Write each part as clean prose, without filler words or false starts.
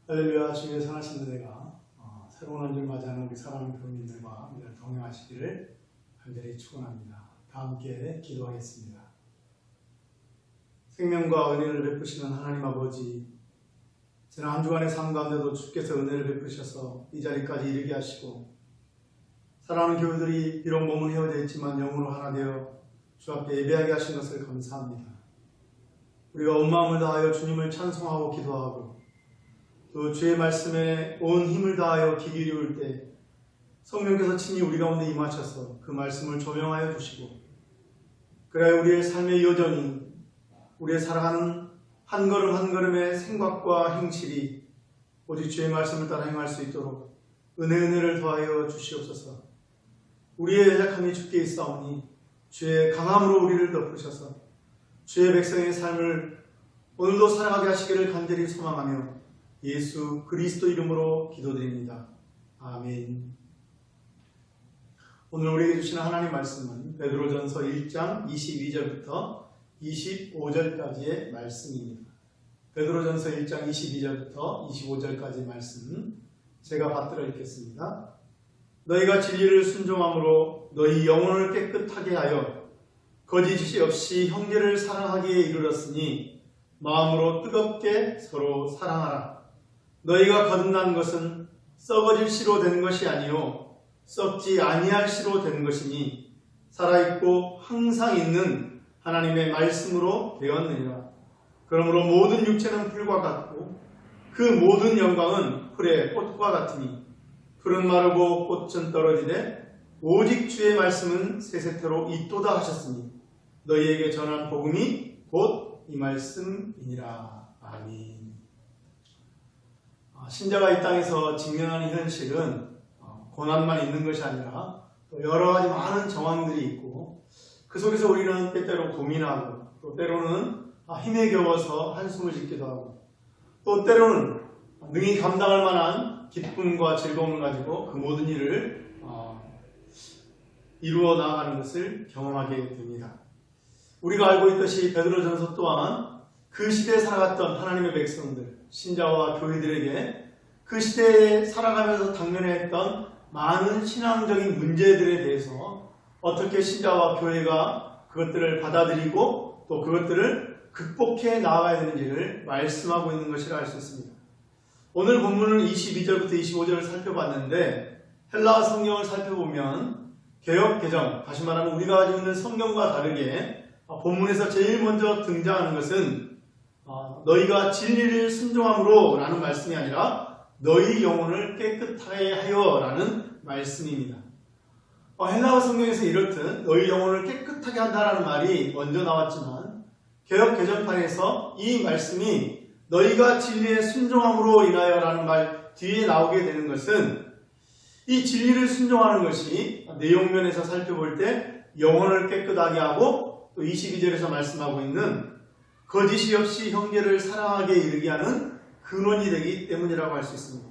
할렐루야. 주님의 선하신 은혜가 새로운 한 줄 맞이하는 우리 사랑하는 교민들과 동행하시기를 간절히 축원합니다. 다 함께 기도하겠습니다. 생명과 은혜를 베푸시는 하나님 아버지, 지난 한 주간의 삶 가운데도 주께서 은혜를 베푸셔서 이 자리까지 이르게 하시고, 사랑하는 교우들이 비록 몸은 헤어져 있지만 영으로 하나 되어 주 앞에 예배하게 하신 것을 감사합니다. 우리가 온 마음을 다하여 주님을 찬송하고 기도하고 또 주의 말씀에 온 힘을 다하여 귀 기울일 때 성령께서 친히 우리 가운데 임하셔서 그 말씀을 조명하여 주시고, 그래야 우리의 삶의 여정이, 우리의 살아가는 한 걸음 한 걸음의 생각과 행실이 오직 주의 말씀을 따라 행할 수 있도록 은혜를 더하여 주시옵소서. 우리의 연약함이 주께 있사오니 주의 강함으로 우리를 덮으셔서 주의 백성의 삶을 오늘도 살아가게 하시기를 간절히 소망하며 예수 그리스도 이름으로 기도드립니다. 아멘. 오늘 우리에게 주시는 하나님 말씀은 베드로전서 1장 22절부터 25절까지의 말씀입니다. 베드로전서 1장 22절부터 25절까지의 말씀 제가 받들어 읽겠습니다. 너희가 진리를 순종함으로 너희 영혼을 깨끗하게 하여 거짓이 없이 형제를 사랑하기에 이르렀으니 마음으로 뜨겁게 서로 사랑하라. 너희가 거듭난 것은 썩어질 씨로 된 것이 아니요 썩지 아니할 씨로 된 것이니 살아있고 항상 있는 하나님의 말씀으로 되었느니라. 그러므로 모든 육체는 풀과 같고 그 모든 영광은 풀의 꽃과 같으니 풀은 마르고 꽃은 떨어지되 오직 주의 말씀은 세세토록 있도다 하셨으니 너희에게 전한 복음이 곧 이 말씀이니라. 아멘. 신자가 이 땅에서 직면하는 현실은 고난만 있는 것이 아니라 또 여러 가지 많은 정황들이 있고, 그 속에서 우리는 때때로 고민하고 또 때로는 힘에 겨워서 한숨을 짓기도 하고, 또 때로는 능히 감당할 만한 기쁨과 즐거움을 가지고 그 모든 일을 이루어 나아가는 것을 경험하게 됩니다. 우리가 알고 있듯이 베드로전서 또한 그 시대에 살아갔던 하나님의 백성들, 신자와 교회들에게 그 시대에 살아가면서 당면했던 많은 신앙적인 문제들에 대해서 어떻게 신자와 교회가 그것들을 받아들이고 또 그것들을 극복해 나아가야 되는지를 말씀하고 있는 것이라 할 수 있습니다. 오늘 본문은 22절부터 25절을 살펴봤는데, 헬라어 성경을 살펴보면 개역 개정, 다시 말하면 우리가 가지고 있는 성경과 다르게 본문에서 제일 먼저 등장하는 것은 너희가 진리를 순종함으로 라는 말씀이 아니라 너희 영혼을 깨끗하게 하여 라는 말씀입니다. 헬라어 성경에서 이렇듯 너희 영혼을 깨끗하게 한다라는 말이 먼저 나왔지만, 개역 개정판에서 이 말씀이 너희가 진리에 순종함으로 인하여 라는 말 뒤에 나오게 되는 것은, 이 진리를 순종하는 것이 내용면에서 살펴볼 때 영혼을 깨끗하게 하고 또 22절에서 말씀하고 있는 거짓이 없이 형제를 사랑하게 이르게 하는 근원이 되기 때문이라고 할 수 있습니다.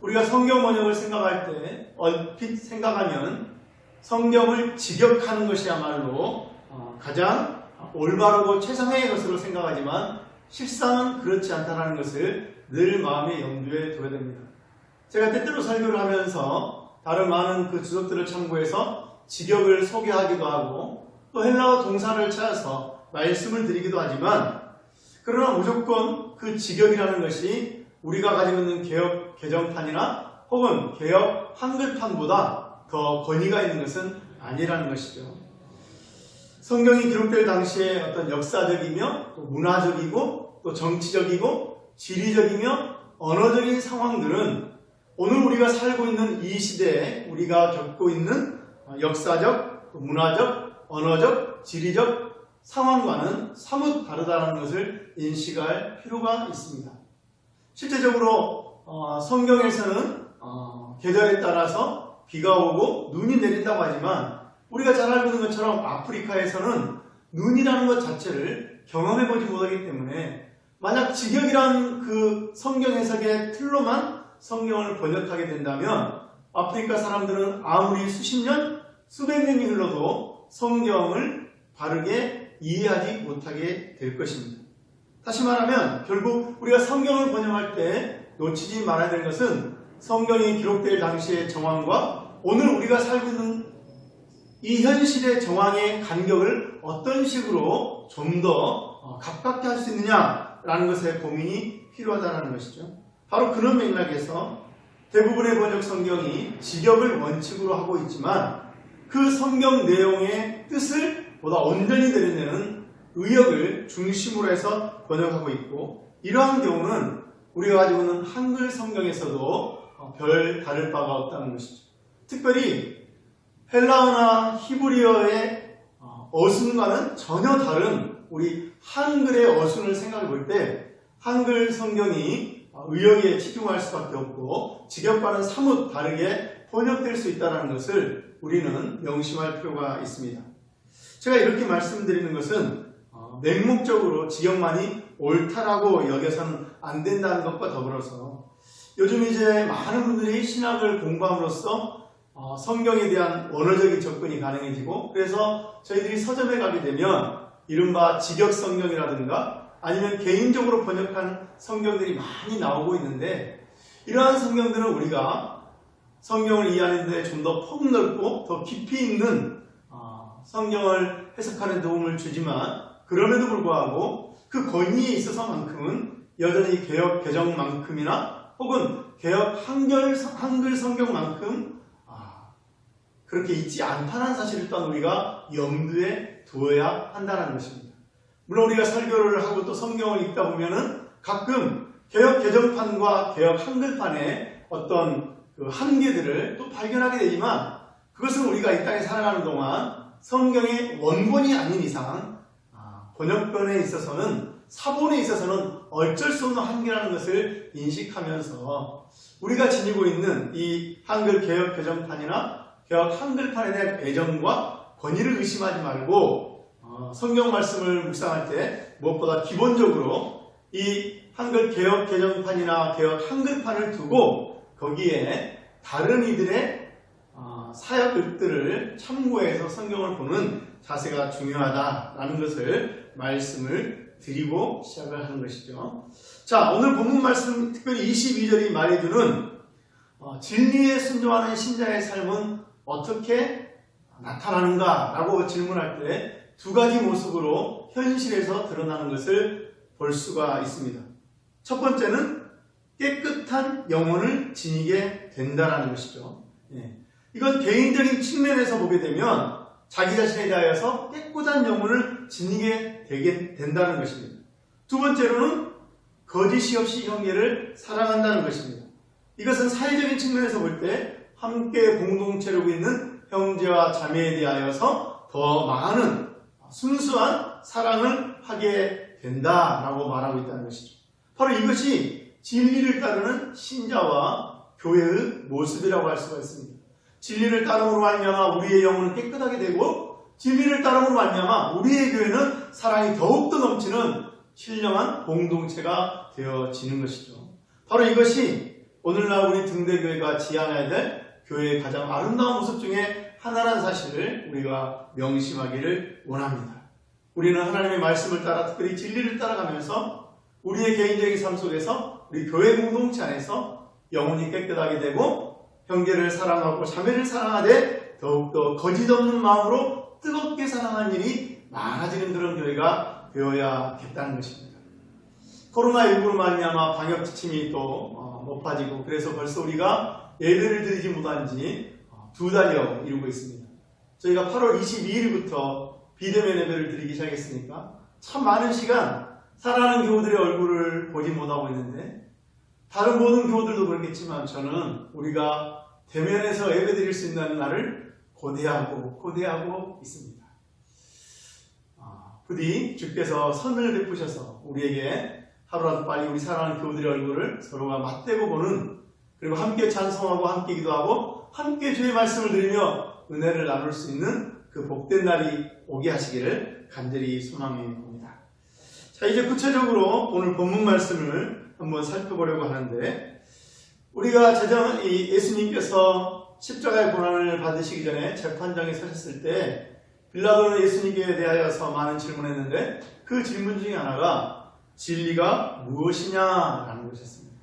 우리가 성경 번역을 생각할 때 얼핏 생각하면 성경을 직역하는 것이야말로 가장 올바르고 최상의 것으로 생각하지만 실상은 그렇지 않다는 것을 늘 마음의 염두에 둬야 됩니다. 제가 때때로 설교를 하면서 다른 많은 그 주석들을 참고해서 직역을 소개하기도 하고 또 헬라어 동사를 찾아서 말씀을 드리기도 하지만, 그러나 무조건 그 직역이라는 것이 우리가 가지고 있는 개역 개정판이나 혹은 개역 한글판보다 더 권위가 있는 것은 아니라는 것이죠. 성경이 기록될 당시에 어떤 역사적이며 또 문화적이고 또 정치적이고 지리적이며 언어적인 상황들은 오늘 우리가 살고 있는 이 시대에 우리가 겪고 있는 역사적, 또 문화적, 언어적, 지리적 상황과는 사뭇 다르다는 것을 인식할 필요가 있습니다. 실제적으로 성경에서는 계절에 따라서 비가 오고 눈이 내린다고 하지만, 우리가 잘 알고 있는 것처럼 아프리카에서는 눈이라는 것 자체를 경험해보지 못하기 때문에, 만약 직역이라는 그 성경 해석의 틀로만 성경을 번역하게 된다면 아프리카 사람들은 아무리 수십 년, 수백 년이 흘러도 성경을 바르게 이해하지 못하게 될 것입니다. 다시 말하면 결국 우리가 성경을 번역할 때 놓치지 말아야 되는 것은 성경이 기록될 당시의 정황과 오늘 우리가 살고 있는 이 현실의 정황의 간격을 어떤 식으로 좀 더 가깝게 할 수 있느냐라는 것에 고민이 필요하다는 것이죠. 바로 그런 맥락에서 대부분의 번역 성경이 직역을 원칙으로 하고 있지만 그 성경 내용의 뜻을 보다 온전히 드러내는 의역을 중심으로 해서 번역하고 있고, 이러한 경우는 우리가 가지고 있는 한글 성경에서도 별 다를 바가 없다는 것이죠. 특별히 헬라어나 히브리어의 어순과는 전혀 다른 우리 한글의 어순을 생각해 볼 때 한글 성경이 의역에 치중할 수밖에 없고 직역과는 사뭇 다르게 번역될 수 있다는 것을 우리는 명심할 필요가 있습니다. 제가 이렇게 말씀드리는 것은 맹목적으로 직역만이 옳다라고 여겨서는 안 된다는 것과 더불어서 요즘 이제 많은 분들이 신학을 공부함으로써 성경에 대한 원어적인 접근이 가능해지고, 그래서 저희들이 서점에 가게 되면 이른바 직역 성경이라든가 아니면 개인적으로 번역한 성경들이 많이 나오고 있는데, 이러한 성경들은 우리가 성경을 이해하는 데 좀 더 폭넓고 더 깊이 있는 성경을 해석하는 도움을 주지만, 그럼에도 불구하고 그 권위에 있어서만큼은 여전히 개역 개정만큼이나 혹은 개역 한글 성경만큼 그렇게 있지 않다는 사실을 또한 우리가 염두에 두어야 한다는 것입니다. 물론 우리가 설교를 하고 또 성경을 읽다 보면은 가끔 개역 개정판과 개역 한글판의 어떤 그 한계들을 또 발견하게 되지만, 그것은 우리가 이 땅에 살아가는 동안 성경의 원본이 아닌 이상 번역본에 있어서는, 사본에 있어서는 어쩔 수 없는 한계라는 것을 인식하면서 우리가 지니고 있는 이 한글 개역 개정판이나 개역 한글판에 대한 애정과 권위를 의심하지 말고 성경 말씀을 묵상할 때 무엇보다 기본적으로 이 한글 개역 개정판이나 개역 한글판을 두고 거기에 다른 이들의 사역들을 참고해서 성경을 보는 자세가 중요하다라는 것을 말씀을 드리고 시작을 하는 것이죠. 자, 오늘 본문 말씀 특별히 22절이 말해주는 진리에 순종하는 신자의 삶은 어떻게 나타나는가 라고 질문할 때 두 가지 모습으로 현실에서 드러나는 것을 볼 수가 있습니다. 첫 번째는 깨끗한 영혼을 지니게 된다는 것이죠. 이건 개인적인 측면에서 보게 되면 자기 자신에 대하여서 깨끗한 영혼을 지니게 되게 된다는 것입니다. 두 번째로는 거짓이 없이 형제를 사랑한다는 것입니다. 이것은 사회적인 측면에서 볼 때 함께 공동체로 있는 형제와 자매에 대하여서 더 많은 순수한 사랑을 하게 된다라고 말하고 있다는 것이죠. 바로 이것이 진리를 따르는 신자와 교회의 모습이라고 할 수가 있습니다. 진리를 따름으로 말미암아 우리의 영혼은 깨끗하게 되고, 진리를 따름으로 말미암아 우리의 교회는 사랑이 더욱더 넘치는 신령한 공동체가 되어지는 것이죠. 바로 이것이 오늘날 우리 등대교회가 지향해야 될 교회의 가장 아름다운 모습 중에 하나라는 사실을 우리가 명심하기를 원합니다. 우리는 하나님의 말씀을 따라 특별히 진리를 따라가면서 우리의 개인적인 삶 속에서 우리 교회 공동체 안에서 영혼이 깨끗하게 되고 형제를 사랑하고 자매를 사랑하되 더욱더 거짓 없는 마음으로 뜨겁게 사랑하는 일이 많아지는 그런 교회가 되어야겠다는 것입니다. 코로나19로 말미암아 방역 지침이 또 높아지고, 그래서 벌써 우리가 예배를 드리지 못한 지 2달여 이루고 있습니다. 저희가 8월 22일부터 비대면 예배를 드리기 시작했으니까 참 많은 시간 사랑하는 교우들의 얼굴을 보지 못하고 있는데, 다른 모든 교우들도 그렇겠지만 저는 우리가 대면에서 예배 드릴 수 있는 날을 고대하고 있습니다. 부디 주께서 선을 베푸셔서 우리에게 하루라도 빨리 우리 사랑하는 교우들의 얼굴을 서로가 맞대고 보는, 그리고 함께 찬송하고 함께 기도하고 함께 주의 말씀을 드리며 은혜를 나눌 수 있는 그 복된 날이 오게 하시기를 간절히 소망해 봅니다. 자, 이제 구체적으로 오늘 본문 말씀을 한번 살펴보려고 하는데, 우리가 이 예수님께서 십자가의 고난을 받으시기 전에 재판장에 서셨을 때 빌라도는 예수님께 대하여서 많은 질문을 했는데 그 질문 중에 하나가 진리가 무엇이냐라는 것이었습니다.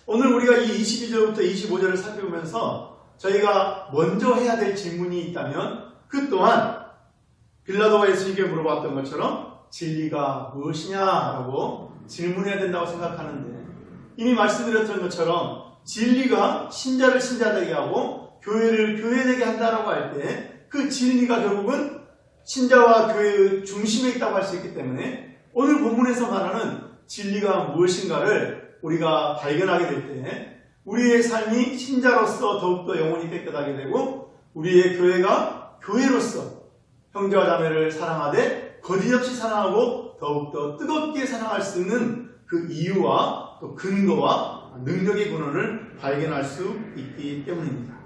오늘 우리가 이 22절부터 25절을 살펴보면서 저희가 먼저 해야 될 질문이 있다면 그 또한 빌라도가 예수님께 물어봤던 것처럼 진리가 무엇이냐라고 질문해야 된다고 생각하는데, 이미 말씀드렸던 것처럼 진리가 신자를 신자되게 하고 교회를 교회되게 한다라고 할 때 그 진리가 결국은 신자와 교회의 중심에 있다고 할 수 있기 때문에 오늘 본문에서 말하는 진리가 무엇인가를 우리가 발견하게 될 때 우리의 삶이 신자로서 더욱더 영혼이 깨끗하게 되고 우리의 교회가 교회로서 형제와 자매를 사랑하되 거짓없이 사랑하고 더욱더 뜨겁게 사랑할 수 있는 그 이유와 또 근거와 능력의 근원을 발견할 수 있기 때문입니다.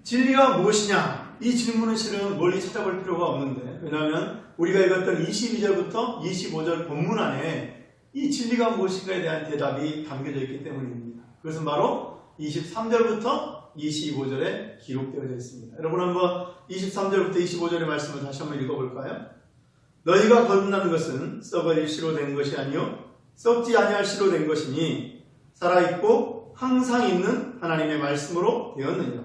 진리가 무엇이냐? 이 질문은 실은 멀리 찾아볼 필요가 없는데, 왜냐하면 우리가 읽었던 22절부터 25절 본문 안에 이 진리가 무엇인가에 대한 대답이 담겨져 있기 때문입니다. 그것은 바로 23절부터 25절에 기록되어져 있습니다. 여러분 한번 23절부터 25절의 말씀을 다시 한번 읽어볼까요? 너희가 거듭나는 것은 썩을 씨로 된 것이 아니요 썩지 아니할 씨로 된 것이니 살아있고 항상 있는 하나님의 말씀으로 되었느니라.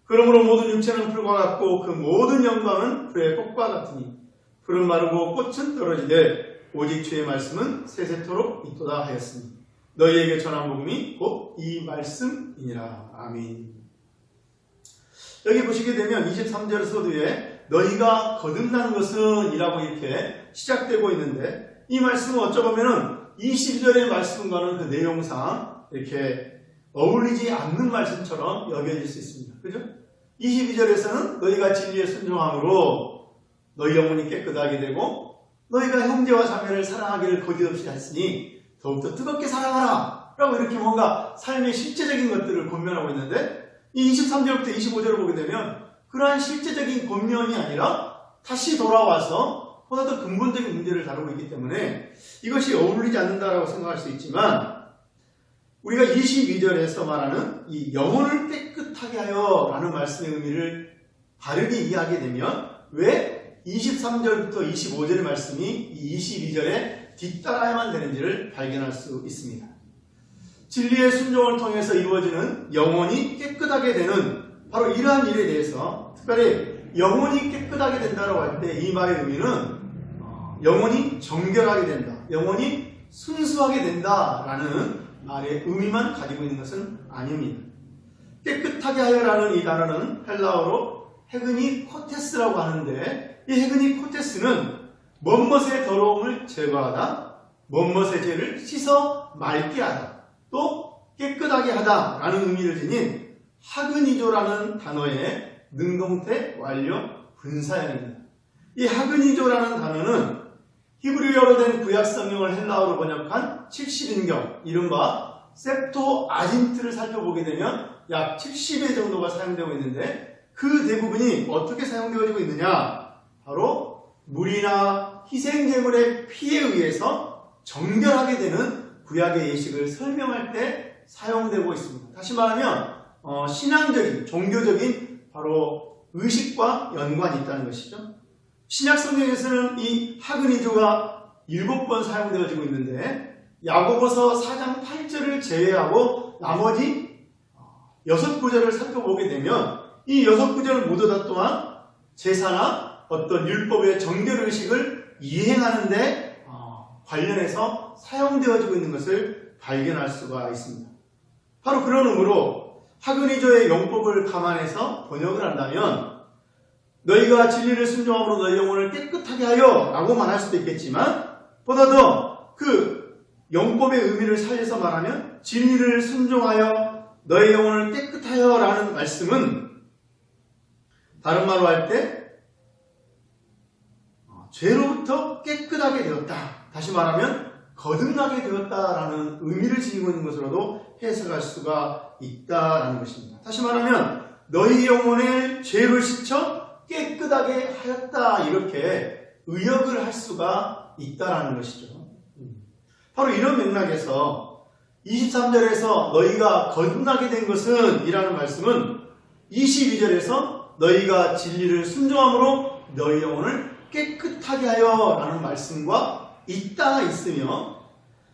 그러므로 모든 육체는 풀과 같고 그 모든 영광은 풀의 꽃과 같으니 풀은 마르고 꽃은 떨어지되 오직 주의 말씀은 세세토록 있도다 하였으니 너희에게 전한 복음이 곧 이 말씀이니라. 아멘. 여기 보시게 되면 23절 서두에 너희가 거듭난 것은 이라고 이렇게 시작되고 있는데, 이 말씀은 어쩌보면은 22절의 말씀과는 그 내용상 이렇게 어울리지 않는 말씀처럼 여겨질 수 있습니다. 그죠? 22절에서는 너희가 진리에 순종함으로 너희 영혼이 깨끗하게 되고 너희가 형제와 자매를 사랑하기를 거짓없이 했으니 더욱더 뜨겁게 사랑하라 라고 이렇게 뭔가 삶의 실제적인 것들을 권면하고 있는데, 이 23절부터 25절을 보게 되면 그러한 실제적인 권면이 아니라 다시 돌아와서 보다 더 근본적인 문제를 다루고 있기 때문에 이것이 어울리지 않는다라고 생각할 수 있지만, 우리가 22절에서 말하는 이 영혼을 깨끗하게 하여 라는 말씀의 의미를 바르게 이해하게 되면 왜 23절부터 25절의 말씀이 이 22절에 뒤따라야만 되는지를 발견할 수 있습니다. 진리의 순종을 통해서 이루어지는 영혼이 깨끗하게 되는 바로 이러한 일에 대해서, 특별히 영혼이 깨끗하게 된다고 할 때 이 말의 의미는 영혼이 정결하게 된다, 영혼이 순수하게 된다라는 말의 의미만 가지고 있는 것은 아닙니다. 깨끗하게 하여라는 이 단어는 헬라어로 헤그니 코테스라고 하는데, 이 헤그니 코테스는 멋멋의 더러움을 제거하다, 멋멋의 죄를 씻어 맑게 하다, 또 깨끗하게 하다 라는 의미를 지닌 하그니조라는 단어의 능동태 완료 분사형입니다. 이 하그니조라는 단어는 히브리어로 된 구약 성경을 헬라어로 번역한 70인경, 이른바 셉토아진트를 살펴보게 되면 약 70회 정도가 사용되고 있는데, 그 대부분이 어떻게 사용되어지고 있느냐? 바로 물이나 희생제물의 피에 의해서 정결하게 되는 구약의 예식을 설명할 때 사용되고 있습니다. 다시 말하면 신앙적인, 종교적인 바로 의식과 연관이 있다는 것이죠. 신약 성경에서는 이 하그니조가 7번 사용되어지고 있는데, 야고보서 4장 8절을 제외하고 나머지 6구절을 살펴보게 되면 이 6구절 모두 다 또한 제사나 어떤 율법의 정결의식을 이행하는 데 관련해서 사용되어지고 있는 것을 발견할 수가 있습니다. 바로 그런 의미로 하그니조의 용법을 감안해서 번역을 한다면 너희가 진리를 순종함으로 너희 영혼을 깨끗하게 하여 라고 말할 수도 있겠지만, 보다 더 그 용법의 의미를 살려서 말하면 진리를 순종하여 너희 영혼을 깨끗하여 라는 말씀은 다른 말로 할 때 죄로부터 깨끗하게 되었다, 다시 말하면 거듭나게 되었다라는 의미를 지니고 있는 것으로도 해석할 수가 있다라는 것입니다. 다시 말하면 너희 영혼의 죄를 씻어 깨끗하게 하였다, 이렇게 의역을 할 수가 있다라는 것이죠. 바로 이런 맥락에서 23절에서 너희가 거듭나게 된 것은 이라는 말씀은 22절에서 너희가 진리를 순종함으로 너희 영혼을 깨끗하게 하여 라는 말씀과 있다가 있으며,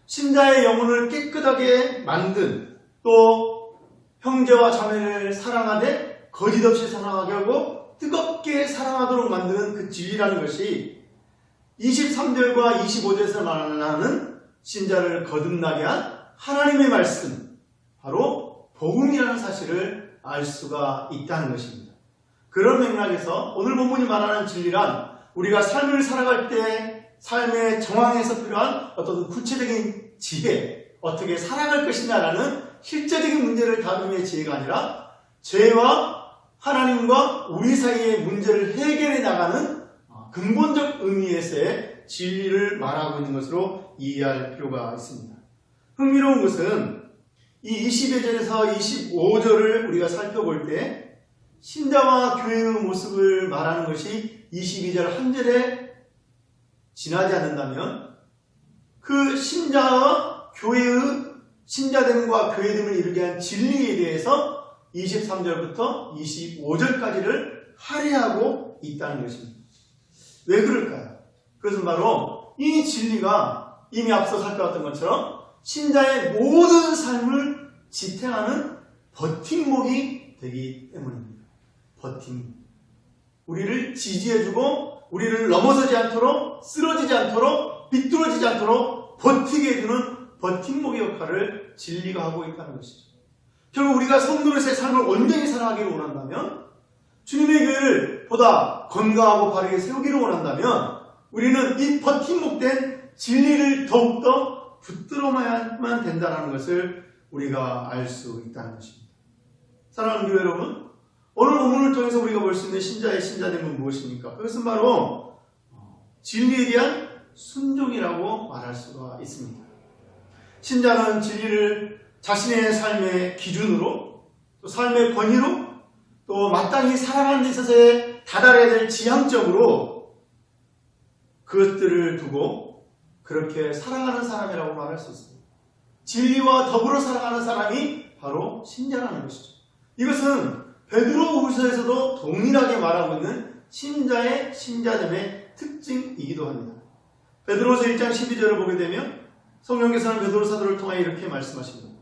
신자의 영혼을 깨끗하게 만든, 또 형제와 자매를 사랑하되 거짓 없이 사랑하게 하고 뜨겁게 사랑하도록 만드는 그 진리라는 것이 23절과 25절에서 말하는 신자를 거듭나게 한 하나님의 말씀, 바로 복음이라는 사실을 알 수가 있다는 것입니다. 그런 맥락에서 오늘 본문이 말하는 진리란 우리가 삶을 살아갈 때 삶의 정황에서 필요한 어떤 구체적인 지혜, 어떻게 살아갈 것이냐라는 실제적인 문제를 다루는 지혜가 아니라 죄와 하나님과 우리 사이의 문제를 해결해 나가는 근본적 의미에서의 진리를 말하고 있는 것으로 이해할 필요가 있습니다. 흥미로운 것은 이 22절에서 25절을 우리가 살펴볼 때 신자와 교회의 모습을 말하는 것이 22절 한 절에 지나지 않는다면 그 신자와 교회의 신자됨과 교회됨을 이루게 한 진리에 대해서 23절부터 25절까지를 할애하고 있다는 것입니다. 왜 그럴까요? 그것은 바로 이 진리가 이미 앞서 살펴봤던 것처럼 신자의 모든 삶을 지탱하는 버팀목이 되기 때문입니다. 버팀목. 우리를 지지해주고 우리를 넘어서지 않도록, 쓰러지지 않도록, 비뚤어지지 않도록 버티게 해주는 버팀목의 역할을 진리가 하고 있다는 것이죠. 결국 우리가 성도로서의 삶을 온전히 살아가기를 원한다면, 주님의 교회를 보다 건강하고 바르게 세우기를 원한다면 우리는 이 버팀목된 진리를 더욱더 붙들어야만 된다는 것을 우리가 알 수 있다는 것입니다. 사랑하는 교회 여러분, 오늘 본문을 통해서 우리가 볼 수 있는 신자의 신자됨은 무엇입니까? 그것은 바로 진리에 대한 순종이라고 말할 수가 있습니다. 신자는 진리를 자신의 삶의 기준으로, 또 삶의 권위로, 또 마땅히 살아가는 데 있어서의 다다라야 될 지향점으로 그것들을 두고 그렇게 살아가는 사람이라고 말할 수 있습니다. 진리와 더불어 살아가는 사람이 바로 신자라는 것이죠. 이것은 베드로후서에서도 동일하게 말하고 있는 신자의 신자됨의 특징이기도 합니다. 베드로후서 1장 12절을 보게 되면 성령께서는 베드로 사도를 통하여 이렇게 말씀하십니다.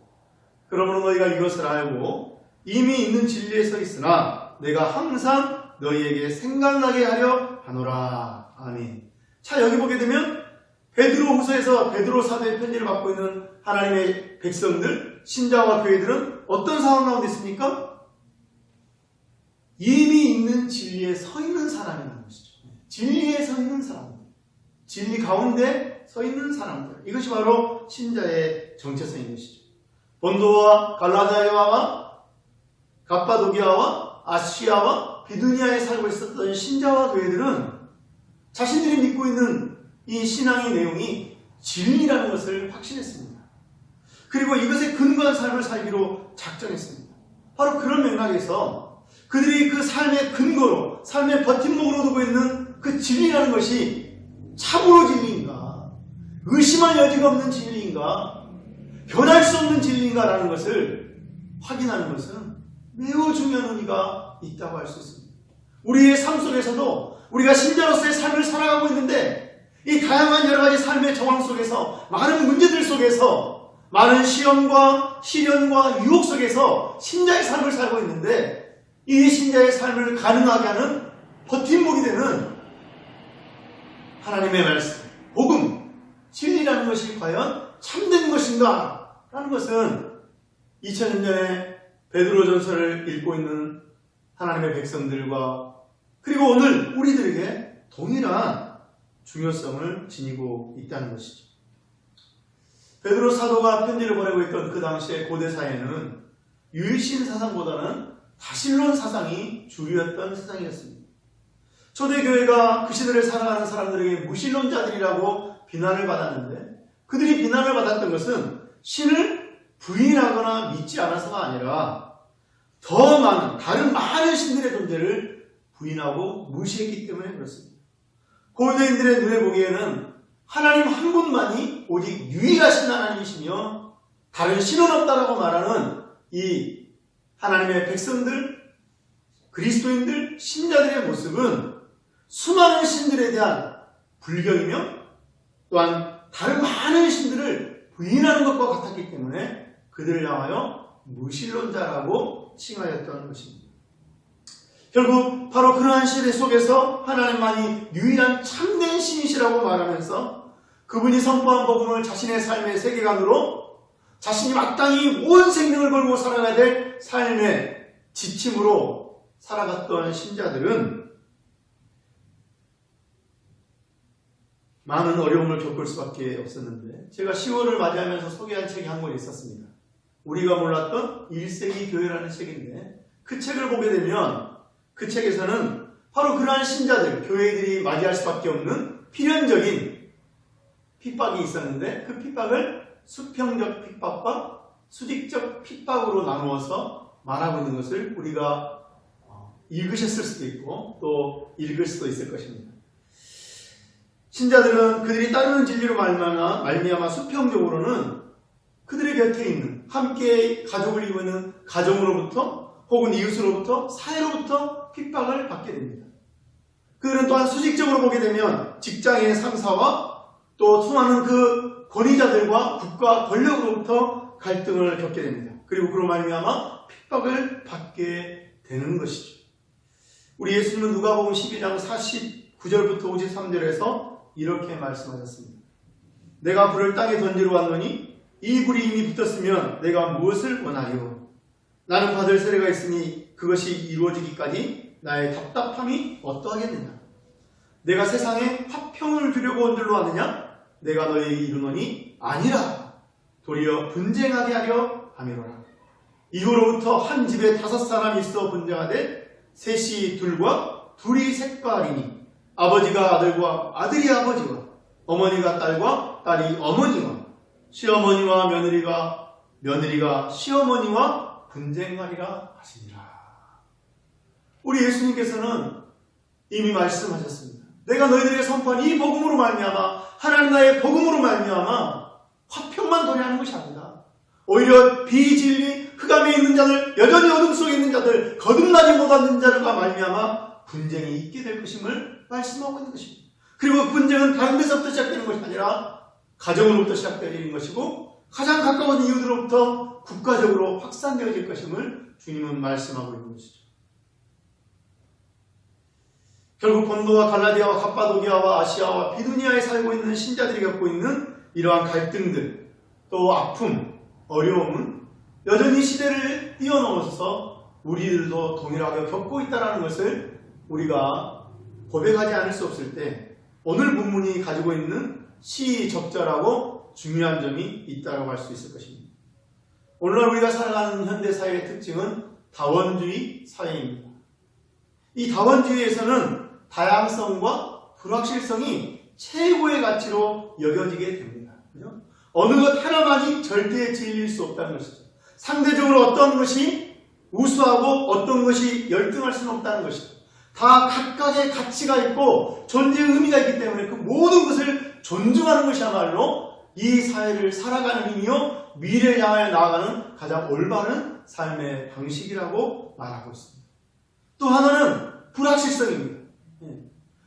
그러므로 너희가 이것을 알고 이미 있는 진리에 서 있으나 내가 항상 너희에게 생각나게 하려 하노라. 아멘. 자, 여기 보게 되면 베드로후서에서 베드로 사도의 편지를 받고 있는 하나님의 백성들, 신자와 교회들은 어떤 상황 가운데 있습니까? 이미 있는 진리에 서 있는 사람이라는 것이죠. 진리에 서 있는 사람들, 진리 가운데 서 있는 사람들, 이것이 바로 신자의 정체성인 것이죠. 본도와 갈라디아와 갑바도기아와 아시아와 비두니아에 살고 있었던 신자와 교회들은 자신들이 믿고 있는 이 신앙의 내용이 진리라는 것을 확신했습니다. 그리고 이것에 근거한 삶을 살기로 작정했습니다. 바로 그런 맥락에서 그들이 그 삶의 근거로, 삶의 버팀목으로 두고 있는 그 진리라는 것이 참으로 진리인가, 의심할 여지가 없는 진리인가, 변할 수 없는 진리인가라는 것을 확인하는 것은 매우 중요한 의미가 있다고 할 수 있습니다. 우리의 삶 속에서도 우리가 신자로서의 삶을 살아가고 있는데 이 다양한 여러 가지 삶의 정황 속에서, 많은 문제들 속에서, 많은 시험과 시련과 유혹 속에서 신자의 삶을 살고 있는데 이 신자의 삶을 가능하게 하는 버팀목이 되는 하나님의 말씀, 복음, 진리라는 것이 과연 참된 것인가? 라는 것은 2000년 전에 베드로전서를 읽고 있는 하나님의 백성들과 그리고 오늘 우리들에게 동일한 중요성을 지니고 있다는 것이죠. 베드로 사도가 편지를 보내고 있던 그 당시의 고대 사회는 유일신 사상보다는 다신론 사상이 주류였던 세상이었습니다. 초대교회가 그 시대를 살아가는 사람들에게 무신론자들이라고 비난을 받았는데, 그들이 비난을 받았던 것은 신을 부인하거나 믿지 않아서가 아니라 더 많은, 다른 많은 신들의 존재를 부인하고 무시했기 때문에 그렇습니다. 고대인들의 눈에 보기에는 하나님 한 분만이 오직 유일하신 하나님이시며 다른 신은 없다라고 말하는 이 하나님의 백성들, 그리스도인들, 신자들의 모습은 수많은 신들에 대한 불경이며 또한 다른 많은 신들을 부인하는 것과 같았기 때문에 그들을 향하여 무신론자라고 칭하였던 것입니다. 결국 바로 그러한 시대 속에서 하나님만이 유일한 참된 신이시라고 말하면서 그분이 선포한 복음을 자신의 삶의 세계관으로 자신이 마땅히 온 생명을 걸고 살아가야 될 삶의 지침으로 살아갔던 신자들은 많은 어려움을 겪을 수밖에 없었는데, 제가 10월을 맞이하면서 소개한 책이 한 권 있었습니다. 우리가 몰랐던 1세기 교회라는 책인데, 그 책을 보게 되면 그 책에서는 바로 그러한 신자들, 교회들이 맞이할 수밖에 없는 필연적인 핍박이 있었는데, 그 핍박을 수평적 핍박과 수직적 핍박으로 나누어서 말하고 있는 것을 우리가 읽으셨을 수도 있고 또 읽을 수도 있을 것입니다. 신자들은 그들이 따르는 진리로 말미암아 수평적으로는 그들의 곁에 있는, 함께 가족을 이루고 있는 가정으로부터 혹은 이웃으로부터, 사회로부터 핍박을 받게 됩니다. 그들은 또한 수직적으로 보게 되면 직장의 상사와 또 수많은 그 권위자들과 국가 권력으로부터 갈등을 겪게 됩니다. 그리고 그로 말미암아 핍박을 받게 되는 것이죠. 우리 예수님은 누가복음 12장 49절부터 53절에서 이렇게 말씀하셨습니다. 내가 불을 땅에 던지러 왔노니 이 불이 이미 붙었으면 내가 무엇을 원하리요? 나는 받을 세례가 있으니 그것이 이루어지기까지 나의 답답함이 어떠하겠느냐? 내가 세상에 화평을 주려고 온 줄로 아느냐? 내가 너에게 이르노니 아니라 도리어 분쟁하게 하려 함이로라. 이후로부터 한 집에 5사람이 있어 분쟁하되 셋이 둘과 둘이 셋과리니 아버지가 아들과 아들이 아버지와 어머니가 딸과 딸이 어머니와 시어머니와 며느리가 시어머니와 분쟁하리라 하시니라. 우리 예수님께서는 이미 말씀하셨습니다. 내가 너희들에게 선포한 이 복음으로 말미암아, 하나님 나라의 복음으로 말미암아 화평만 도래하는 것이 아니다. 오히려 비진리, 흑암에 있는 자들, 여전히 어둠 속에 있는 자들, 거듭나지 못하는 자들과 말미암아 분쟁이 있게 될 것임을 말씀하고 있는 것입니다. 그리고 분쟁은 다른 데서부터 시작되는 것이 아니라 가정으로부터 시작되는 것이고 가장 가까운 이웃으로부터 국가적으로 확산되어질 것임을 주님은 말씀하고 있는 것이죠. 결국 본도와 갈라디아와 갑바도기아와 아시아와 비두니아에 살고 있는 신자들이 겪고 있는 이러한 갈등들, 또 아픔, 어려움은 여전히 시대를 뛰어넘어서 우리들도 동일하게 겪고 있다는 것을 우리가 고백하지 않을 수 없을 때 오늘 본문이 가지고 있는 시적절하고 중요한 점이 있다고 할 수 있을 것입니다. 오늘날 우리가 살아가는 현대사회의 특징은 다원주의 사회입니다. 이 다원주의에서는 다양성과 불확실성이 최고의 가치로 여겨지게 됩니다. 그죠? 어느 것 하나만이 절대의 진리일 수 없다는 것이죠. 상대적으로 어떤 것이 우수하고 어떤 것이 열등할 수는 없다는 것이죠. 다 각각의 가치가 있고 존재의 의미가 있기 때문에 그 모든 것을 존중하는 것이야말로 이 사회를 살아가는 힘이요 미래를 향하여 나아가는 가장 올바른 삶의 방식이라고 말하고 있습니다. 또 하나는 불확실성입니다.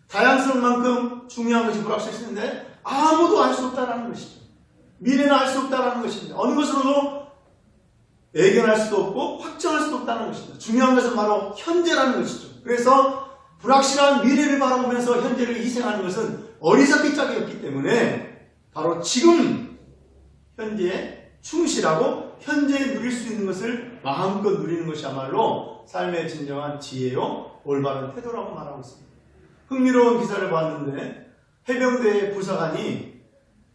다양성만큼 중요한 것이 불확실성인데 아무도 알 수 없다는 것이죠. 미래는 알 수 없다는 것입니다. 어느 것으로도 예견할 수도 없고 확정할 수도 없다는 것입니다. 중요한 것은 바로 현재라는 것이죠. 그래서 불확실한 미래를 바라보면서 현재를 희생하는 것은 어리석기 짝이었기 때문에 바로 지금 현재에 충실하고 현재에 누릴 수 있는 것을 마음껏 누리는 것이야말로 삶의 진정한 지혜요 올바른 태도라고 말하고 있습니다. 흥미로운 기사를 봤는데 해병대의 부사관이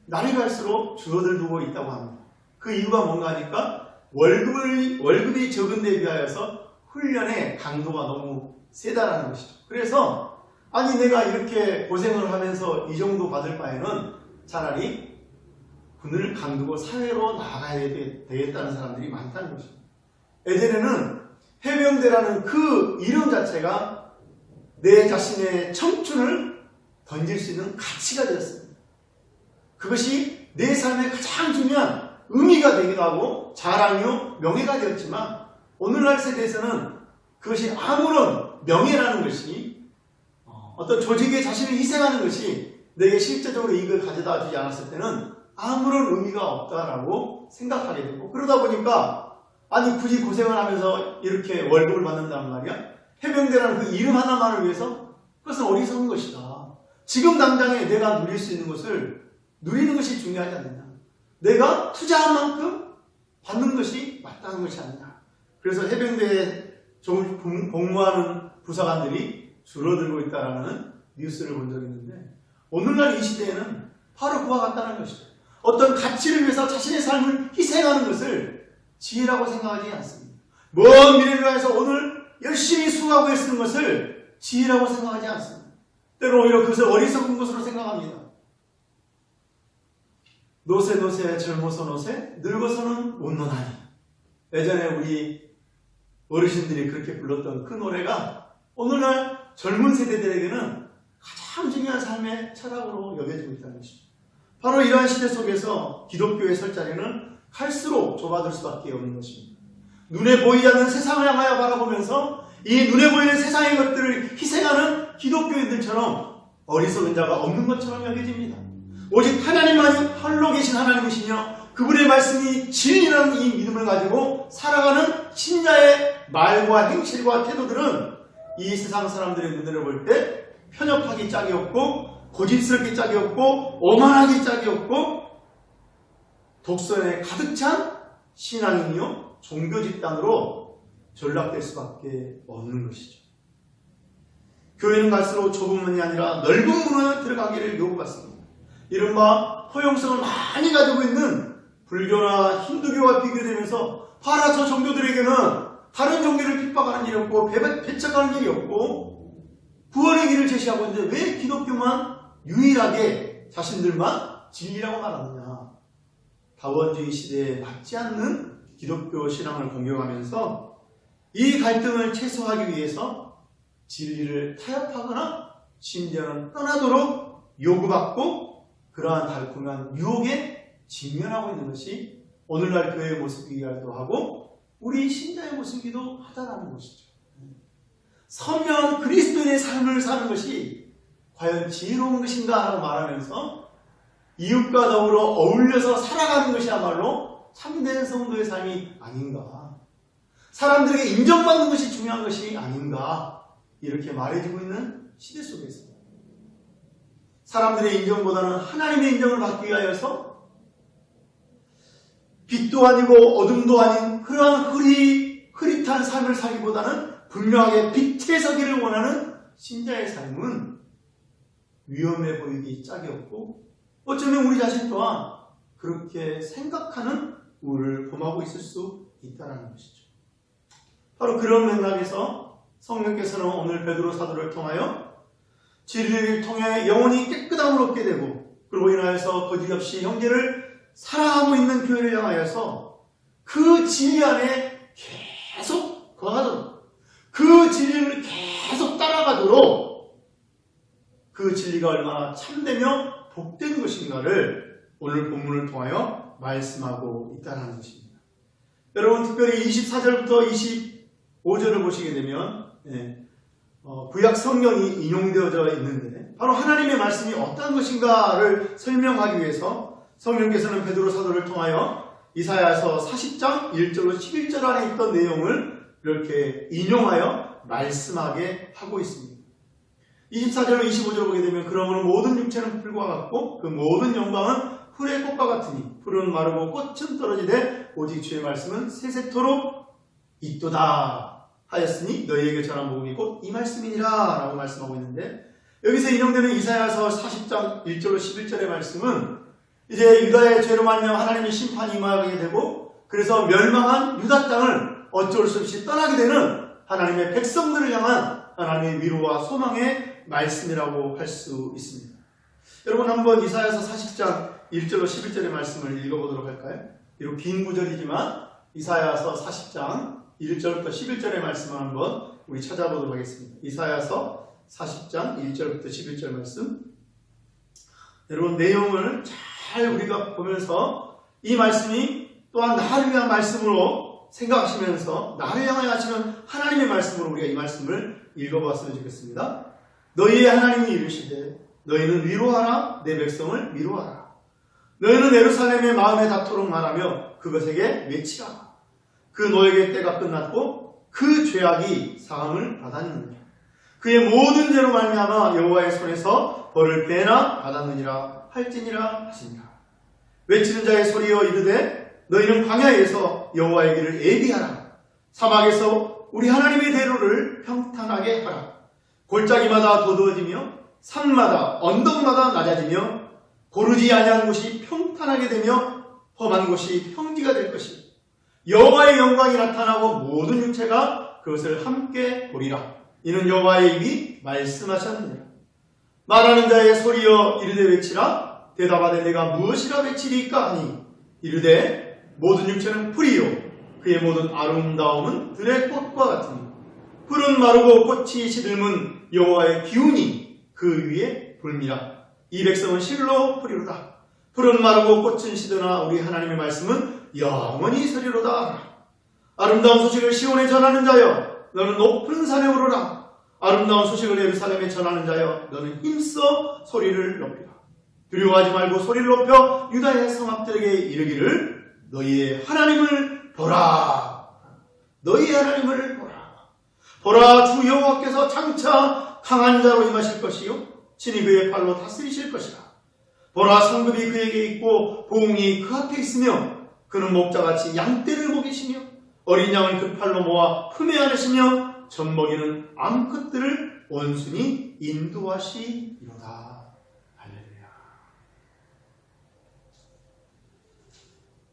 날이 갈수록 줄어들고 있다고 합니다. 그 이유가 뭔가 하니까 월급이 적은 데 비하여서 훈련의 강도가 너무 세다라는 것이죠. 그래서 아니 내가 이렇게 고생을 하면서 이 정도 받을 바에는 차라리 군을 강두고 사회로 나가야 되겠다는 사람들이 많다는 것입니다. 예전에는 해병대라는 그 이름 자체가 내 자신의 청춘을 던질 수 있는 가치가 되었습니다. 그것이 내 삶의 가장 중요한 의미가 되기도 하고 자랑이요 명예가 되었지만 오늘날 세대에서는 그것이 아무런 명예라는 것이 어떤 조직에 자신을 희생하는 것이 내게 실제적으로 이익을 가져다 주지 않았을 때는 아무런 의미가 없다라고 생각하게 되고, 그러다 보니까 아니 굳이 고생을 하면서 이렇게 월급을 받는단 말이야? 해병대라는 그 이름 하나만을 위해서? 그것은 어리석은 것이다. 지금 당장에 내가 누릴 수 있는 것을 누리는 것이 중요하지 않느냐. 내가 투자한 만큼 받는 것이 맞다는 것이 아니냐. 그래서 해병대에 복무하는 부사관들이 줄어들고 있다는 뉴스를 본 적이 있는데, 오늘날 이 시대에는 바로 그와 같다는 것이죠. 어떤 가치를 위해서 자신의 삶을 희생하는 것을 지혜라고 생각하지 않습니다. 먼 미래를 위해서 오늘 열심히 수고하고 애쓰는 것을 지혜라고 생각하지 않습니다. 때로 오히려 그것을 어리석은 것으로 생각합니다. 노세 젊어서 노세 늙어서는 못 노나니. 예전에 우리 어르신들이 그렇게 불렀던 그 노래가 오늘날 젊은 세대들에게는 가장 중요한 삶의 철학으로 여겨지고 있다는 것이죠. 바로 이러한 시대 속에서 기독교의 설 자리는 갈수록 좁아들 수밖에 없는 것입니다. 눈에 보이지 않는 세상을 향하여 바라보면서 이 눈에 보이는 세상의 것들을 희생하는 기독교인들처럼 어리석은 자가 없는 것처럼 여겨집니다. 오직 하나님만이 홀로 계신 하나님이시며 그분의 말씀이 진리라는 이 믿음을 가지고 살아가는 신자의 말과 행실과 태도들은 이 세상 사람들의 눈으로 볼 때 편협하기 짝이 없고 고집스럽기 짝이 없고 오만하기 짝이 없고 독선에 가득 찬 신앙이며 종교 집단으로 전락될 수밖에 없는 것이죠. 교회는 갈수록 좁은 문이 아니라 넓은 문에 들어가기를 요구받습니다. 이른바 포용성을 많이 가지고 있는 불교나 힌두교와 비교되면서 봐라 저 종교들에게는 다른 종교를 핍박하는 일이 없고 배척하는 일이 없고 구원의 길을 제시하고 있는데 왜 기독교만 유일하게 자신들만 진리라고 말하느냐. 다원주의 시대에 맞지 않는 기독교 신앙을 공격하면서 이 갈등을 최소화하기 위해서 진리를 타협하거나 심지어는 떠나도록 요구받고 그러한 달콤한 유혹에 직면하고 있는 것이 오늘날 교회의 모습이기도 하고 우리 신자의 모습이기도 하다라는 것이죠. 선명한 그리스도인의 삶을 사는 것이 과연 지혜로운 것인가 하고 말하면서 이웃과 더불어 어울려서 살아가는 것이야말로 참된 성도의 삶이 아닌가. 사람들에게 인정받는 것이 중요한 것이 아닌가. 이렇게 말해주고 있는 시대 속에서 사람들의 인정보다는 하나님의 인정을 받기 위하여서 빛도 아니고 어둠도 아닌 그러한 흐릿한 삶을 살기보다는 분명하게 빛에 서기를 원하는 신자의 삶은 위험해 보이기 짝이 없고 어쩌면 우리 자신 또한 그렇게 생각하는 우리를 범하고 있을 수 있다는 것이죠. 바로 그런 맥락에서 성령께서는 오늘 베드로 사도를 통하여 진리를 통해 영혼이 깨끗함을 얻게 되고 그로 인하여서 거짓 없이 형제를 사랑하고 있는 교회를 향하여서 그 진리 안에 계속 거하도록 그 진리를 계속 따라가도록 그 진리가 얼마나 참되며 복된 것인가를 오늘 본문을 통하여 말씀하고 있다는 것입니다. 여러분 특별히 24절부터 25절을 보시게 되면 구약 성경이 인용되어져 있는데 바로 하나님의 말씀이 어떤 것인가를 설명하기 위해서 성령께서는 베드로 사도를 통하여 이사야서 40장 1절로 11절 안에 있던 내용을 이렇게 인용하여 말씀하게 하고 있습니다. 24절로 25절을 보게 되면 그러므로 모든 육체는 풀과 같고 그 모든 영광은 풀의 꽃과 같으니 풀은 마르고 꽃은 떨어지되 오직 주의 말씀은 세세토록 있도다 하였으니 너희에게 전한 복음이 곧 이 말씀이니라 라고 말씀하고 있는데 여기서 인용되는 이사야서 40장 1절로 11절의 말씀은 이제 유다의 죄로 말미암아 하나님의 심판이 임하게 되고 그래서 멸망한 유다 땅을 어쩔 수 없이 떠나게 되는 하나님의 백성들을 향한 하나님의 위로와 소망의 말씀이라고 할 수 있습니다. 여러분 한번 이사야서 40장 1절로 11절의 말씀을 읽어보도록 할까요? 비록 긴 구절이지만 이사야서 40장 1절부터 11절의 말씀을 한번 우리 찾아보도록 하겠습니다. 이사야서 40장 1절부터 11절 말씀. 여러분 내용을 잘 우리가 보면서 이 말씀이 또한 나를 위한 말씀으로 생각하시면서 나를 향하여 하시는 하나님의 말씀으로 우리가 이 말씀을 읽어봤으면 좋겠습니다. 너희의 하나님이 이르시되 너희는 위로하라 내 백성을 위로하라. 너희는 예루살렘의 마음에 닿도록 말하며 그것에게 외치라. 그 너에게 때가 끝났고 그 죄악이 사함을 받았느니라. 그의 모든 죄로 말미암아 여호와의 손에서 벌을 배나 받았느니라 할지니라 하시니라. 외치는 자의 소리여 이르되 너희는 광야에서 여호와의 길을 예비하라. 사막에서 우리 하나님의 대로를 평탄하게 하라. 골짜기마다 도두어지며 산마다 언덕마다 낮아지며 고르지 아니한 곳이 평탄하게 되며 험한 곳이 평지가 될 것이요 여호와의 영광이 나타나고 모든 육체가 그것을 함께 보리라. 이는 여호와의 입이 말씀하셨느니라. 말하는 자의 소리여 이르되 외치라. 대답하되 내가 무엇이라 외치리까 하니 이르되 모든 육체는 풀이요 그의 모든 아름다움은 들의 꽃과 같으니 풀은 마르고 꽃이 시들면 여호와의 기운이 그 위에 불미라. 이 백성은 실로 풀이로다. 풀은 마르고 꽃은 시드나 우리 하나님의 말씀은 영원히 서리로다. 아름다운 소식을 시온에 전하는 자여 너는 높은 산에 오르라. 아름다운 소식을 예루살렘에 전하는 자여 너는 힘써 소리를 높이라. 두려워하지 말고 소리를 높여 유다의 성읍들에게 이르기를 너희의 하나님을 보라. 너희의 하나님을 보라. 보라 주 여호와께서 장차 강한 자로 임하실 것이요 친히 그의 팔로 다스리실 것이라. 보라 성급이 그에게 있고 보응이 그 앞에 있으며 그는 목자같이 양떼를 먹이시며 어린 양을 그 팔로 모아 품에 안으시며 젖먹이는 암컷들을 온순히 인도하시리로다. 할렐루야.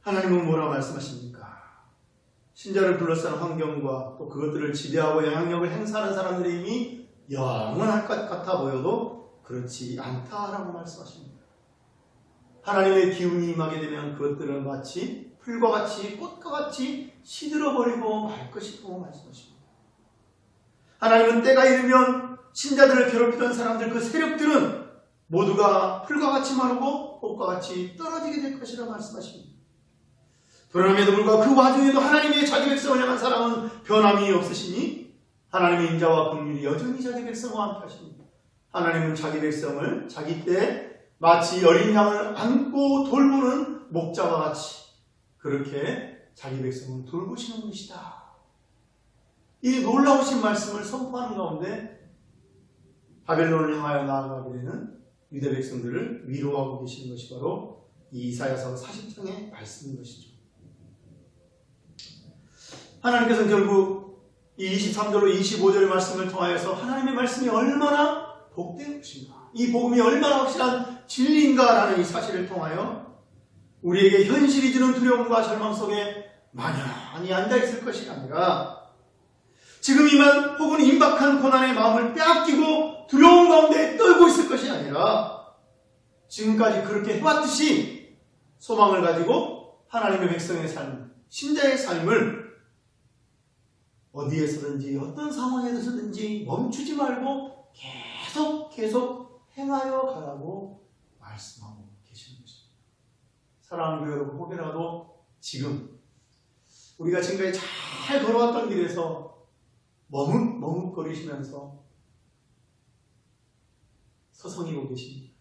하나님은 뭐라 말씀하십니까? 신자를 둘러싼 환경과 또 그것들을 지배하고 영향력을 행사하는 사람들의 힘이 영원할 것 같아 보여도 그렇지 않다라고 말씀하십니다. 하나님의 기운이 임하게 되면 그것들은 마치 풀과 같이 꽃과 같이 시들어버리고 말 것이라고 말씀하십니다. 하나님은 때가 이르면 신자들을 괴롭히던 사람들 그 세력들은 모두가 풀과 같이 마르고 꽃과 같이 떨어지게 될 것이라 말씀하십니다. 그럼에도 불구하고 그 와중에도 하나님의 자기 백성을 향한 사랑은 변함이 없으시니 하나님의 인자와 긍휼이 여전히 자기 백성과 함께 하십니다. 하나님은 자기 백성을 자기 때 마치 어린 양을 안고 돌보는 목자와 같이 그렇게 자기 백성을 돌보시는 분이시다. 이 놀라우신 말씀을 선포하는 가운데 바벨론을 향하여 나아가게 되는 유대 백성들을 위로하고 계시는 것이 바로 이 이사야서 40장의 말씀인 것이죠. 하나님께서는 결국 이 23절로 25절의 말씀을 통하여서 하나님의 말씀이 얼마나 복된 것인가, 이 복음이 얼마나 확실한 진리인가라는 이 사실을 통하여 우리에게 현실이 주는 두려움과 절망 속에 마냥히 앉아있을 것이 아니라 지금 이만 혹은 임박한 고난의 마음을 빼앗기고 두려움 가운데 떨고 있을 것이 아니라 지금까지 그렇게 해왔듯이 소망을 가지고 하나님의 백성의 삶, 신자의 삶을 어디에서든지 어떤 상황에서든지 멈추지 말고 계속 행하여 가라고 말씀하고 계시는 것입니다. 사랑하는 교회 여러분, 혹여라도 지금 우리가 지금까지 잘 걸어왔던 길에서 머뭇거리시면서 서성이고 계십니다.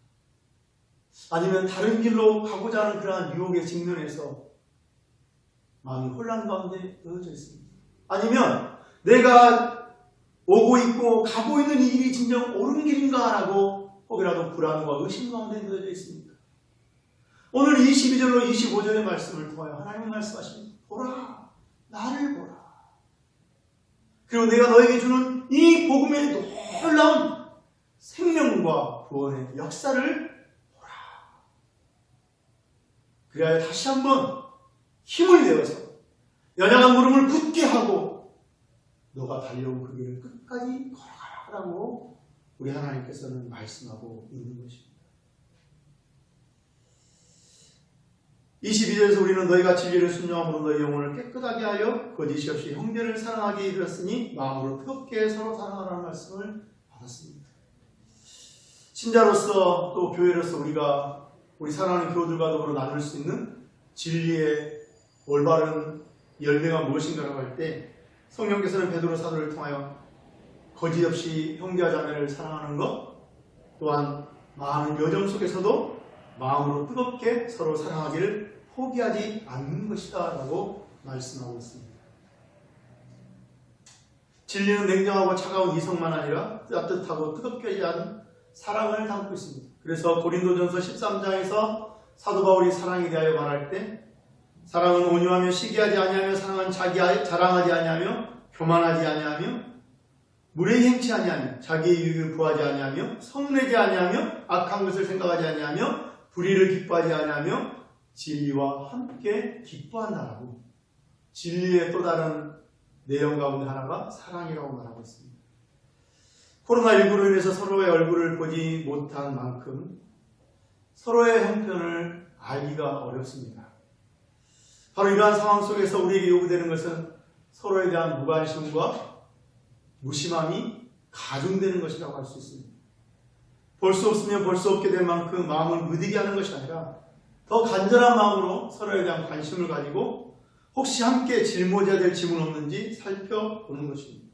아니면 다른 길로 가고자 하는 그러한 유혹의 직면에서 마음이 혼란 가운데 놓여져 있습니다. 아니면 내가 오고 있고 가고 있는 이 길이 진정 옳은 길인가라고 혹여라도 불안과 의심 가운데 놓여져 있습니다. 오늘 22절로 25절의 말씀을 통하여 하나님은 말씀하십니다. 보라, 나를 보라. 그리고 내가 너에게 주는 이 복음의 놀라운 생명과 구원의 역사를 보라. 그래야 다시 한번 힘을 내어서 연약한 무릎을 굳게 하고 너가 달려온 그 길을 끝까지 걸어가라고 우리 하나님께서는 말씀하고 있는 것입니다. 22절에서 우리는 너희가 진리를 순종함으로 너희 영혼을 깨끗하게 하여 거짓이 없이 형제를 사랑하게 이르렀으니 마음으로 뜨겁게 서로 사랑하라는 말씀을 받았습니다. 신자로서 또 교회로서 우리가 우리 사랑하는 교우들과 더불어 나눌 수 있는 진리의 올바른 열매가 무엇인가라고 할 때 성령께서는 베드로 사도를 통하여 거짓 없이 형제와 자매를 사랑하는 것, 또한 많은 여정 속에서도 마음으로 뜨겁게 서로 사랑하기를 포기하지 않는 것이다 라고 말씀하고 있습니다. 진리는 냉정하고 차가운 이성만 아니라 따뜻하고 뜨겁게 대한 사랑을 담고 있습니다. 그래서 고린도전서 13장에서 사도 바울이 사랑에 대하여 말할 때 사랑은 온유하며 시기하지 아니하며 사랑은 자랑하지 아니하며 교만하지 아니하며 무례히 행치 아니하며 자기의 유익을 구하지 아니하며 성내지 아니하며 악한 것을 생각하지 아니하며 불의를 기뻐하지 아니하며 진리와 함께 기뻐한다라고 진리의 또 다른 내용 가운데 하나가 사랑이라고 말하고 있습니다. 코로나19로 인해서 서로의 얼굴을 보지 못한 만큼 서로의 형편을 알기가 어렵습니다. 바로 이러한 상황 속에서 우리에게 요구되는 것은 서로에 대한 무관심과 무심함이 가중되는 것이라고 할 수 있습니다. 볼 수 없으면 볼 수 없게 될 만큼 마음을 무디게 하는 것이 아니라 더 간절한 마음으로 서로에 대한 관심을 가지고 혹시 함께 짊어져야 될 짐은 없는지 살펴보는 것입니다.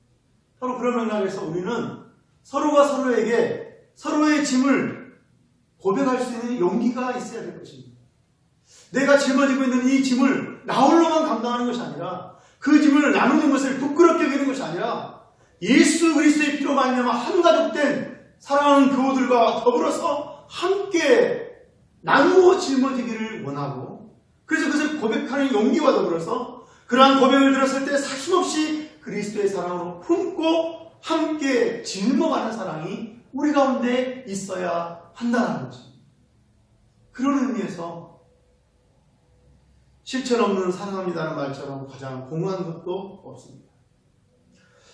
바로 그런 맥락에서 우리는 서로가 서로에게 서로의 짐을 고백할 수 있는 용기가 있어야 될 것입니다. 내가 짊어지고 있는 이 짐을 나 홀로만 감당하는 것이 아니라 그 짐을 나누는 것을 부끄럽게 여기는 것이 아니라 예수 그리스도의 피로 말미암아 한 가족된 사랑하는 교우들과 더불어서 함께 나누어 짊어지기를 원하고 그래서 그것을 고백하는 용기와 더불어서 그러한 고백을 들었을 때 사심없이 그리스도의 사랑으로 품고 함께 짊어가는 사랑이 우리 가운데 있어야 한다는 것입니다. 그런 의미에서 실천 없는 사랑합니다는 말처럼 가장 공허한 것도 없습니다.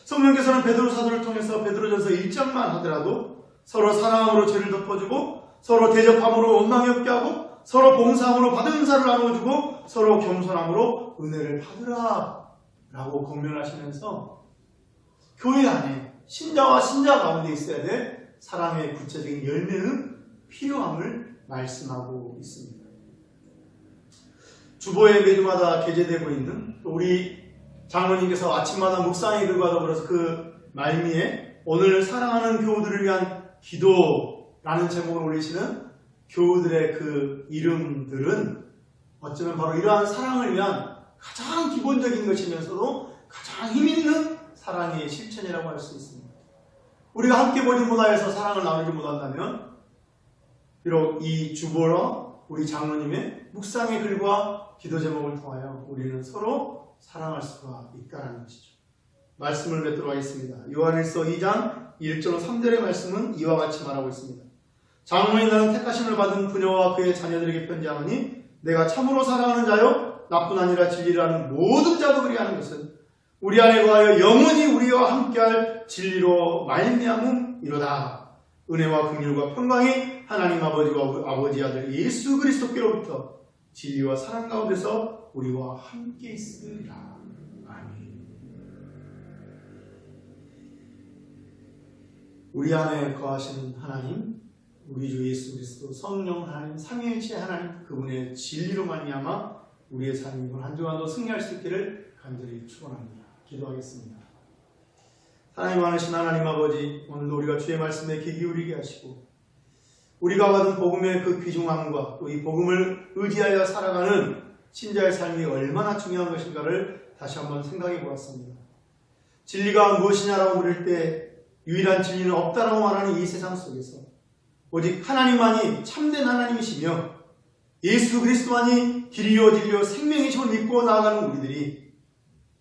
성령께서는 베드로 사도를 통해서 베드로전서 1장만 하더라도 서로 사랑함으로 죄를 덮어주고 서로 대접함으로 원망이 없게 하고 서로 봉사함으로 받은 은사를 나누어주고 서로 겸손함으로 은혜를 받으라 라고 권면하시면서 교회 안에 신자와 신자 가운데 있어야 될 사랑의 구체적인 열매의 필요함을 말씀하고 있습니다. 주보에 매주마다 게재되고 있는 또 우리 장로님께서 아침마다 묵상회들과 더불어서 그 말미에 오늘 사랑하는 교우들을 위한 기도라는 제목을 올리시는 교우들의 그 이름들은 어쩌면 바로 이러한 사랑을 위한 가장 기본적인 것이면서도 가장 힘있는 사랑의 실천이라고 할 수 있습니다. 우리가 함께 보지 못하여서 사랑을 나누지 못한다면 비록 이 주보와 우리 장로님의 묵상의 글과 기도 제목을 통하여 우리는 서로 사랑할 수가 있다는 것이죠. 말씀을 맺도록 하겠습니다. 요한일서 2장 1절 3절의 말씀은 이와 같이 말하고 있습니다. 장로인 나는 택하심을 받은 부녀와 그의 자녀들에게 편지하노니 내가 참으로 사랑하는 자요 나뿐 아니라 진리를 하는 모든 자도 그리하는 것은 우리 안에 거하여 영원히 우리와 함께할 진리로 말미암음이로다. 은혜와 긍휼과 평강이 하나님 아버지와 아버지 아들 예수 그리스도께로부터 진리와 사랑 가운데서 우리와 함께 있으리라. 아멘. 우리 안에 거하시는 하나님, 우리 주 예수 그리스도 성령 하나님, 삼위일체 하나님, 그분의 진리로 말미암아 우리의 삶이 이번 한 주간도 승리할 수 있기를 간절히 축원합니다. 기도하겠습니다. 하나님 많으신 하나님 아버지, 오늘도 우리가 주의 말씀에 귀 기울이게 하시고 우리가 받은 복음의 그 귀중함과 또 이 복음을 의지하여 살아가는 신자의 삶이 얼마나 중요한 것인가를 다시 한번 생각해 보았습니다. 진리가 무엇이냐라고 물을 때 유일한 진리는 없다라고 말하는 이 세상 속에서 오직 하나님만이 참된 하나님이시며 예수 그리스도만이 길이요 진리요 생명이심을 믿고 나아가는 우리들이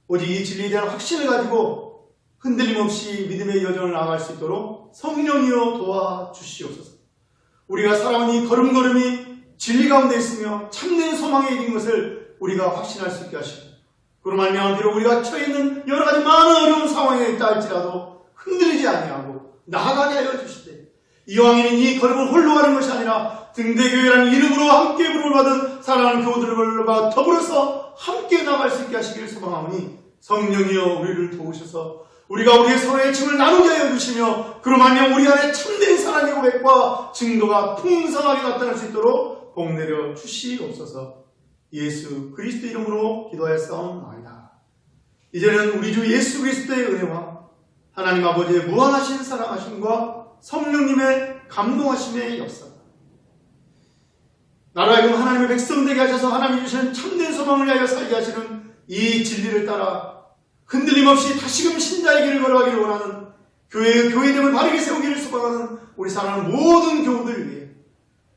오직 이 진리에 대한 확신을 가지고 흔들림 없이 믿음의 여정을 나아갈 수 있도록 성령이여 도와주시옵소서. 우리가 살아온 이 걸음걸음이 진리 가운데 있으며 참된 소망에 이른 것을 우리가 확신할 수 있게 하시고 그로 말미암아 비록 우리가 처해 있는 여러 가지 많은 어려운 상황에 있다 할지라도 흔들리지 아니하고 나아가게 하여 주시되 이왕이면 이 걸음을 홀로 가는 것이 아니라 등대교회라는 이름으로 함께 부름을 받은 사랑하는 교우들과 더불어서 함께 나갈 수 있게 하시기를 소망하오니 성령이여 우리를 도우셔서 우리가 우리의 서로의 짐을 나누게 하여 주시며 그로 말미암아 우리 안에 참된 사랑의 고백과 증거가 풍성하게 나타날 수 있도록 복내려 주시옵소서. 예수 그리스도 이름으로 기도하였사옵나이다. 이제는 우리 주 예수 그리스도의 은혜와 하나님 아버지의 무한하신 사랑하심과 성령님의 감동하심의 역사 나로 하여금 하나님의 백성 되게 하셔서 하나님이 주시는 참된 소망을 위하여 살게 하시는 이 진리를 따라 흔들림 없이 다시금 신자의 길을 걸어가기를 원하는 교회의 교회됨을 바르게 세우기를 소망하는 우리 사랑하는 모든 교우들을 위해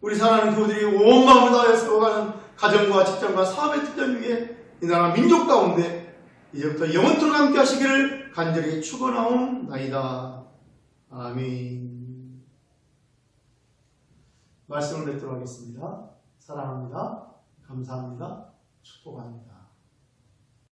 우리 사랑하는 교우들이 온 마음을 다하여 세워가는 가정과 직장과 사업의 특전 위에 이 나라 민족 가운데 이제부터 영원토록 함께 하시기를 간절히 축원하옵나이다. 아멘. 말씀을 뵙도록 하겠습니다. 사랑합니다. 감사합니다. 축복합니다.